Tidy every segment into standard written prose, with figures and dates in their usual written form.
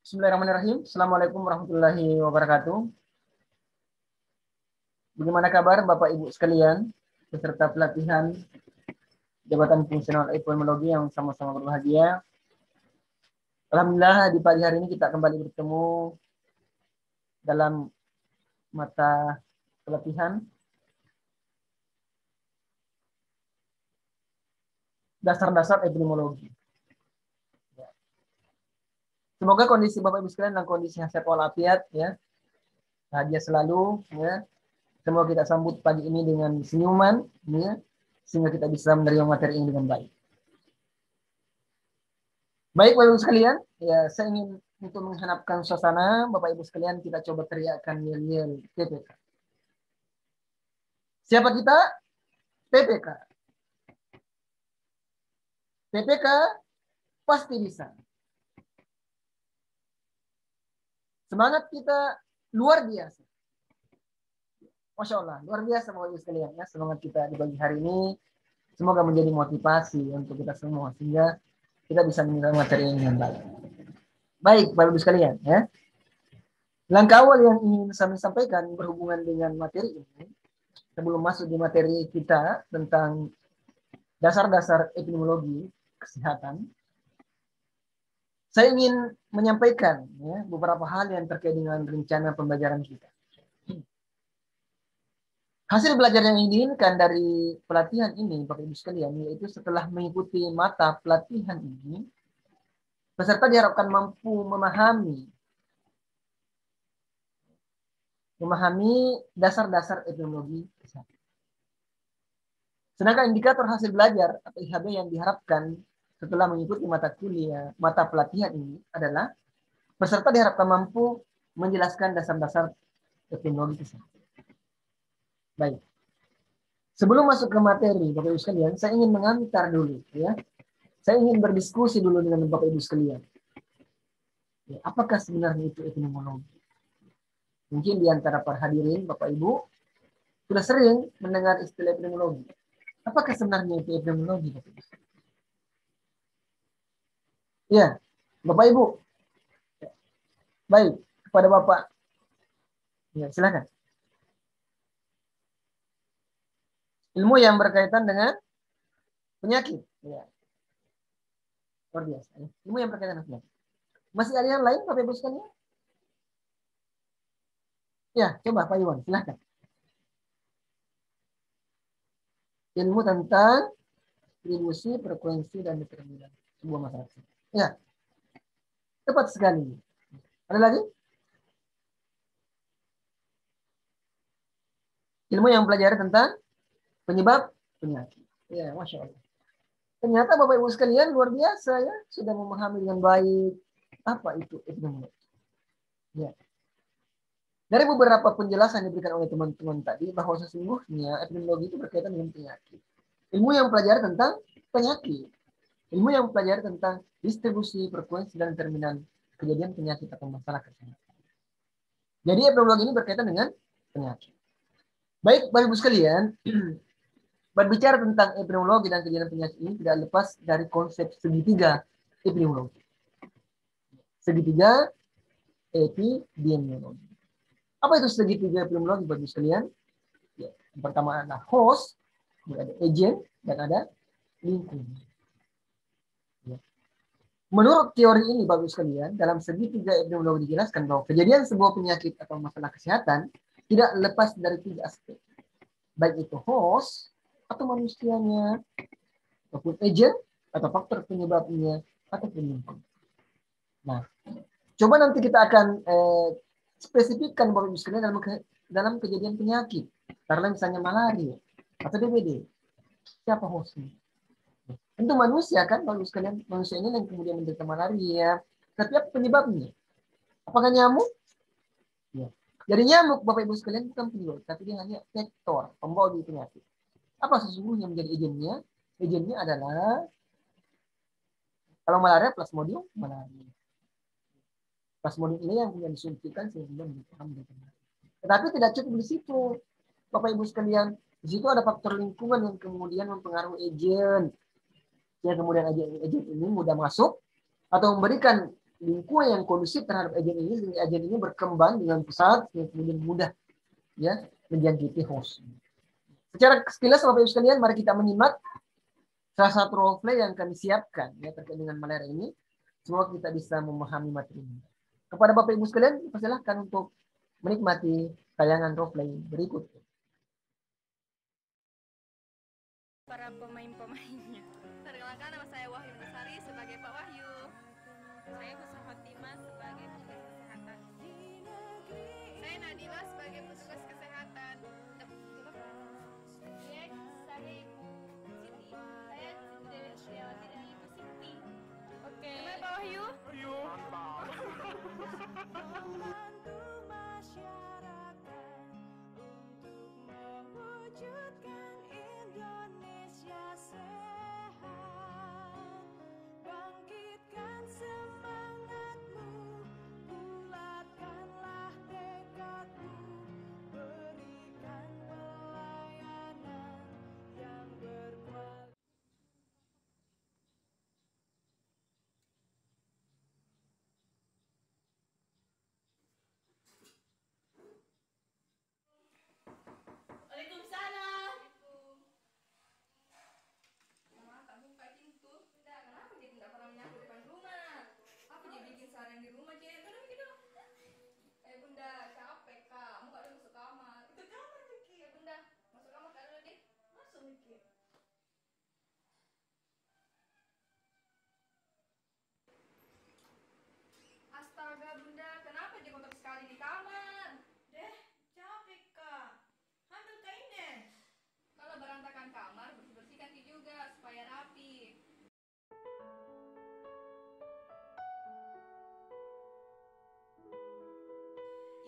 Bismillahirrahmanirrahim. Assalamualaikum warahmatullahi wabarakatuh. Bagaimana kabar Bapak Ibu sekalian, peserta pelatihan Jabatan Fungsional Epidemiologi yang sama-sama berbahagia. Alhamdulillah di pagi hari ini kita kembali bertemu dalam mata pelatihan dasar-dasar epidemiologi. Semoga kondisi Bapak Ibu sekalian dalam kondisi sehat walafiat ya. Bahagia selalu ya. Semoga kita sambut pagi ini dengan senyuman ya, sehingga kita bisa menerima materi ini dengan baik. Baik Bapak Ibu sekalian, ya saya ingin untuk menghanapkan suasana Bapak Ibu sekalian, kita coba teriakkan yel-yel PPK. Siapa kita? PPK. PPK pasti bisa. Semangat kita luar biasa. Masya Allah, luar biasa Bapak Ibu sekalian ya. Semangat kita di pagi hari ini semoga menjadi motivasi untuk kita semua sehingga kita bisa menerima materi ini dengan baik. Baik Bapak Ibu sekalian ya. Langkah awal yang ingin saya sampaikan berhubungan dengan materi ini sebelum masuk di materi kita tentang dasar-dasar epidemiologi kesehatan. Saya ingin menyampaikan ya, beberapa hal yang terkait dengan rencana pembelajaran kita. Hasil belajar yang diinginkan dari pelatihan ini, Bapak Ibu sekalian, yaitu setelah mengikuti mata pelatihan ini, peserta diharapkan mampu memahami dasar-dasar epidemiologi kesehatan. Sedangkan indikator hasil belajar atau IHB yang diharapkan setelah mengikuti mata pelatihan ini adalah peserta diharapkan mampu menjelaskan dasar-dasar epidemiologi kesehatan. Baik. Sebelum masuk ke materi, Bapak Ibu sekalian, saya ingin mengantar dulu, ya. Saya ingin berdiskusi dulu dengan Bapak Ibu sekalian. Ya, apakah sebenarnya itu epidemiologi? Mungkin di antara para hadirin, Bapak Ibu, sudah sering mendengar istilah epidemiologi. Apakah sebenarnya itu epidemiologi, Bapak Ibu? Ya, Bapak Ibu. Baik, kepada Bapak. Ya, silakan. Ilmu yang berkaitan dengan penyakit. Ya. Luar biasa. Ya. Ilmu yang berkaitan dengan penyakit. Masih ada yang lain, Bapak Ibu sekalian? Ya, coba Pak Iwan, silakan. Ilmu tentang distribusi, frekuensi, dan determinan sebuah masyarakat. Ya, tepat sekali. Ada lagi? Ilmu yang pelajari tentang penyebab penyakit. Ya, Masya Allah. Ternyata Bapak Ibu sekalian luar biasa ya, sudah memahami dengan baik apa itu epidemiologi. Ya. Dari beberapa penjelasan yang diberikan oleh teman-teman tadi bahwa sesungguhnya epidemiologi itu berkaitan dengan penyakit. Ilmu yang pelajari tentang penyakit. Ilmu yang pelajari tentang distribusi, frekuensi, dan determinan kejadian penyakit atau masalah kesehatan. Jadi epidemiologi ini berkaitan dengan penyakit. Baik, Bapak Ibu sekalian, berbicara tentang epidemiologi dan kejadian penyakit ini tidak lepas dari konsep segitiga epidemiologi. Segitiga epidemiologi. Apa itu segitiga epidemiologi Bapak Ibu sekalian? Ya, yang pertama adalah host, ada agent, dan ada lingkungan. Ya. Menurut teori ini Bapak Ibu sekalian, dalam segitiga epidemiologi dijelaskan bahwa kejadian sebuah penyakit atau masalah kesehatan tidak lepas dari 3 aspek. Baik itu host atau manusianya, ataupun agent atau faktor penyebabnya, ataupun lingkungan. Nah, coba nanti kita akan spesifikkan Bapak Ibu sekalian dalam kejadian penyakit. Karena misalnya malaria atau DBD. Siapa hostnya? Tentu manusia kan, Bapak Ibu sekalian. Manusia ini yang kemudian menderita malaria. Setiap penyebabnya. Apakah nyamuk? Ya. Jadi nyamuk Bapak Ibu sekalian bukan penyebab, tapi dia hanya vektor, pembawa penyakit. Apa sesungguhnya menjadi agennya? Agennya adalah kalau malaria plasmodium malaria. Plasmodium ini yang kemudian disuntikan sehingga menjadi. Tetapi tidak cukup di situ, Bapak Ibu sekalian. Di situ ada faktor lingkungan yang kemudian mempengaruhi agen. Yang kemudian agen ini mudah masuk atau memberikan lingkungan yang kondusif terhadap agen ini, sehingga agen ini berkembang dengan pesat, kemudian mudah ya menjangkiti host. Secara sekilas Bapak Ibu sekalian, mari kita menyimak salah satu role play yang kami siapkan ya terkait dengan malaria ini. Semoga kita bisa memahami materi ini. Kepada Bapak Ibu sekalian, persilahkan untuk menikmati tayangan role play berikut. Para pemain-pemainnya. Perkenalkan, nama saya Wahyu Nasari sebagai Pak Wahyu. Saya Husna Fatimah sebagai petugas kesehatan. Saya Nadila sebagai petugas kesehatan. Saya Ibu Siti. Saya Dewi Setiawati dan Ibu Siti. Oke. Gimana Pak Wahyu? Mantap. Membantu masyarakat untuk mewujudkan Indonesia sehat. Bangkitkan semangatmu, bulatkanlah tekadmu, berikan pelayanan yang berkualitas. Waalaikumsalam. Mama tak buka pintu. Tidak, kenapa dia tidak pernah menyapu depan rumah? Apa dia bikin seharian di rumah, Cek? Udah begitu. Bunda, capek, Kak. Kamu gak ada masuk kamar. Itu kamar, Miki. Bunda, masuk kamar Kak dulu, Dik. Masuk, Miki. Astaga, Bunda, kenapa dia kotor sekali di kamar? Deh, capek, Kak. Ambil kainnya. Kalau berantakan kamar, bersih-bersih kaki juga supaya rapi.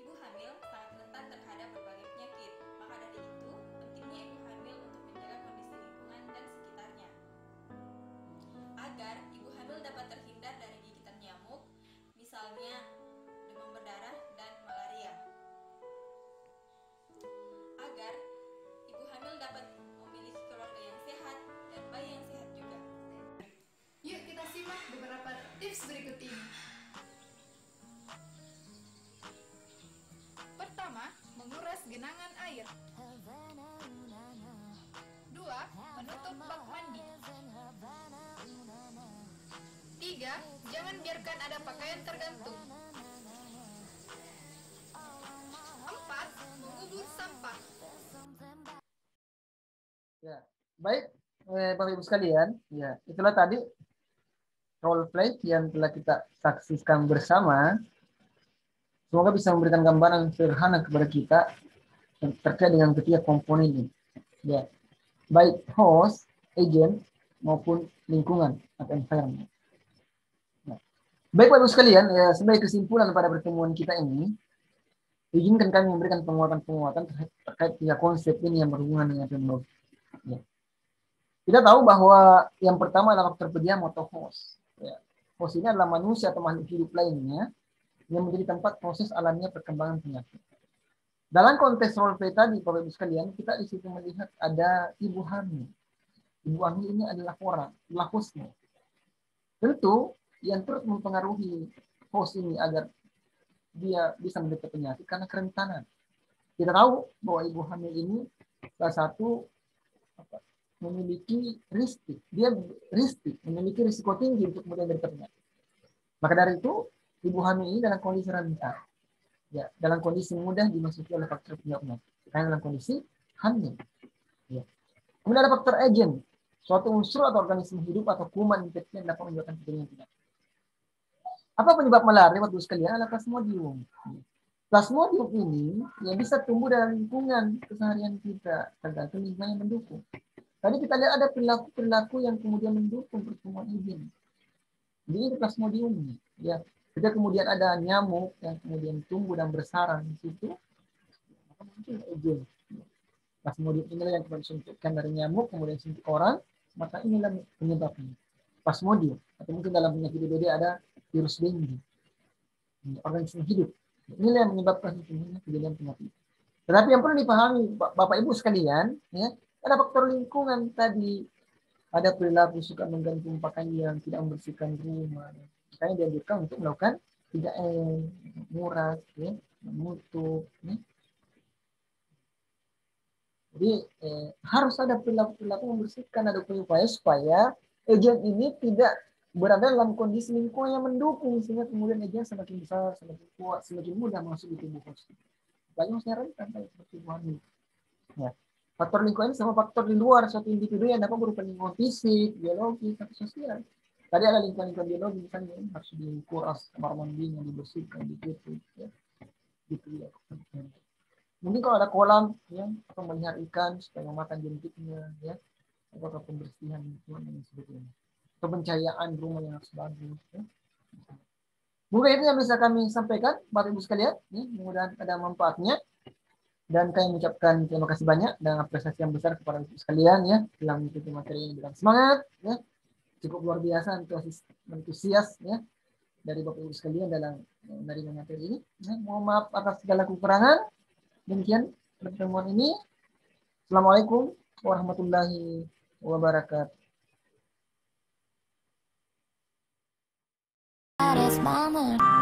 Ibu hamil sangat rentan terhadap berbagai penyakit. Maka dari itu, pentingnya ibu hamil untuk menjaga kondisi lingkungan dan sekitarnya. Agar ibu hamil dapat terhindar dari gigitan nyamuk, misalnya demam berdarah dan malaria. Agar ibu hamil dapat memiliki keluarga yang sehat dan bayi yang sehat juga. Yuk kita simak beberapa tips berikut ini. Pertama, menguras genangan air. 2. Menutup bak mandi. 3. Jangan biarkan ada pakaian tergantung. 4. Mengubur sampah. Ya, baik Bapak Ibu sekalian, ya itulah tadi role play yang telah kita saksikan bersama. Semoga bisa memberikan gambaran sederhana kepada kita terkait dengan ketiga komponen ini. Ya, baik host, agent maupun lingkungan atau environment. Nah, baik Bapak Ibu sekalian, ya, sebagai kesimpulan pada pertemuan kita ini, izinkan kami memberikan penguatan-penguatan terkait tiga konsep ini yang berhubungan dengan teknologi. Ya. Kita tahu bahwa yang pertama adalah faktor pendiam atau host. Ya. Host ini adalah manusia atau makhluk hidup lainnya yang menjadi tempat proses alamiah perkembangan penyakit. Dalam konteks role play tadi, Bapak Ibu sekalian, kita di situ melihat ada ibu hamil. Ibu hamil ini adalah orang, adalah hostnya. Tentu yang terus mempengaruhi host ini agar dia bisa menderita penyakit karena kerentanan. Kita tahu bahwa ibu hamil ini salah satu memiliki memiliki risiko tinggi untuk kemudian menderita penyakit. Maka dari itu, ibu hamil ini dalam kondisi rentan. Ya, dalam kondisi mudah dimasuki oleh faktor penyebabnya. Karena dalam kondisi hamil. Ya. Kemudian ada faktor agent, suatu unsur atau organisme hidup atau kuman infeksi yang dapat menyebabkan terjadinya penyakit. Apa penyebab malaria Bapak Ibu sekalian? Adalah Plasmodium. Plasmodium ini yang bisa tumbuh dalam lingkungan keseharian kita, tergantung lingkungan yang mendukung. Tadi kita lihat ada perilaku-perilaku yang kemudian mendukung pertumbuhan agent. Jadi ini Plasmodium. Ya. Ketika kemudian ada nyamuk yang kemudian tumbuh dan bersarang di situ, maka muncul agent. Plasmodium inilah yang kemudian disuntikkan dari nyamuk, kemudian suntik orang, maka inilah penyebabnya. Plasmodium. Atau mungkin dalam penyakit DBD ada virus dengue. Organisme hidup. Inilah yang menyebabkan kejadian penyakit. Tetapi yang perlu dipahami Bapak Ibu sekalian, ya, ada faktor lingkungan tadi. Ada perilaku suka menggantung pakaian, tidak membersihkan rumah. Makanya dianjurkan untuk melakukan 3M, nguras, ya, menutup. Ya. Jadi harus ada perilaku membersihkan, ada upaya supaya agent ini tidak berada dalam kondisi lingkungan yang mendukung sehingga kemudian agent semakin besar, semakin kuat, semakin mudah masuk di tubuh host. Apalagi hostnya rentan kayak seperti buah. Ya. Faktor lingkungan sama faktor di luar suatu individu yang dapat berupa lingkungan fisik, biologis, atau sosial. Tadi ada lingkungan biologi misalnya harus dikuras kamar mandinya, dibersihkan, ditutup, ya. Gitu ya. Mungkin kalau ada kolam, ya, atau melihara ikan supaya memakan jentiknya, ya, atau pembersihan lingkungan dan sebagainya. Atau pencahayaan rumah yang harus bagus. Ya. Mungkin itu yang bisa kami sampaikan, Bapak Ibu sekalian. Ya, mudah-mudahan ada manfaatnya. Dan kami mengucapkan terima kasih banyak dan apresiasi yang besar kepada Ibu sekalian ya yang mengikuti materi ini dengan semangat ya. Cukup luar biasa antusias ya dari Bapak Ibu sekalian dalam menerima materi ini. Ya, mohon maaf atas segala kekurangan. Demikian pertemuan ini. Assalamualaikum warahmatullahi wabarakatuh. Mama.